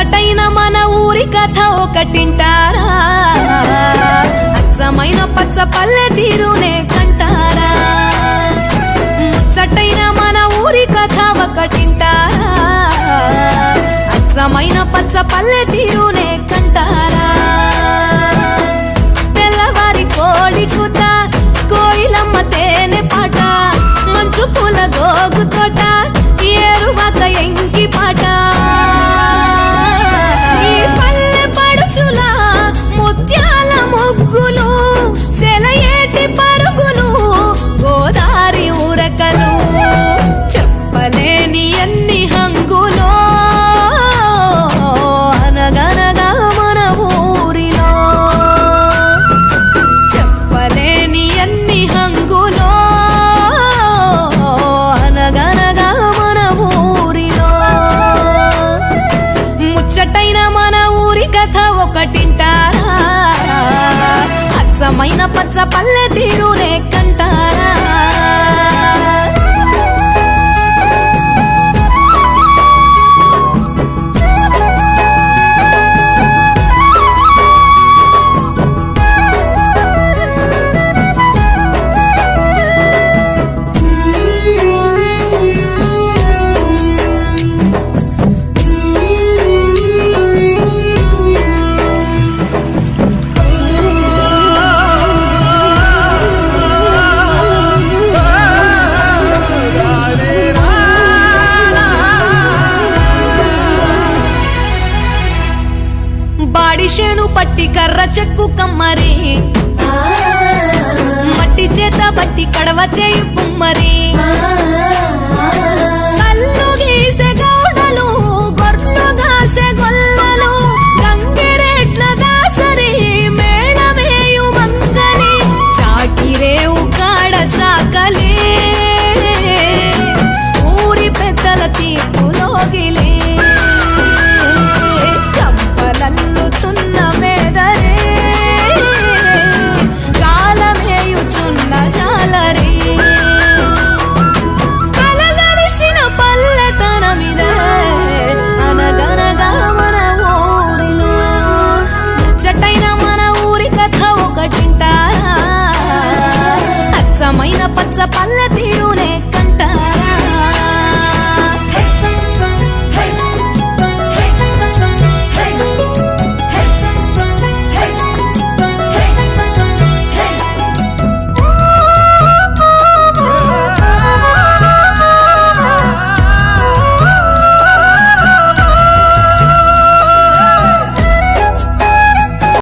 ముచ్చటైన మన ఊరి కథ ఒకటింటారా అచ్చమైన పచ్చ పల్లె తీరునే కంటారా ముచ్చటైన మన ఊరి కథ ఒకటింటారా అచ్చమైన పచ్చ పల్లె తీరునే కంటారా తెల్లవారి కోడి కూత కోయిలమ్మ తేనె పాట మంచు పూల గోగు తోట ఏరువాక ఎంకి పాట ఈ పల్లె పడుచుల ముత్యాల ముగ్గులు సెలయేటి పరుగులు గోదారి ఉరకలు చెప్పలేని ఎన్ని హంగులో అనగనగా మన ఊరిలో చెప్పలేని ఎన్ని హంగులో అనగనగా మన ఊరిలో ముచ్చటైన మన ఊరి కథ ఒకటింటారా అచ్చమైన పచ్చ పల్లె తీరునే కంటారా బాడిషేను పట్టి కర్ర చెక్కు కమ్మరి మట్టి చేత బట్టి కడవ చేయు కుమ్మరి కల్లు గీసే గౌడలు గొర్రెలు గాసే గొల్లలు గంగిరెడ్ల దాసరి మేళమేయు మంగలి చాకిరేవు కాడ చాకలి ఊరి పెద్దల తీర్పులోగిలి అచ్చమైన పచ్చ పల్లె తీరునే కంటారా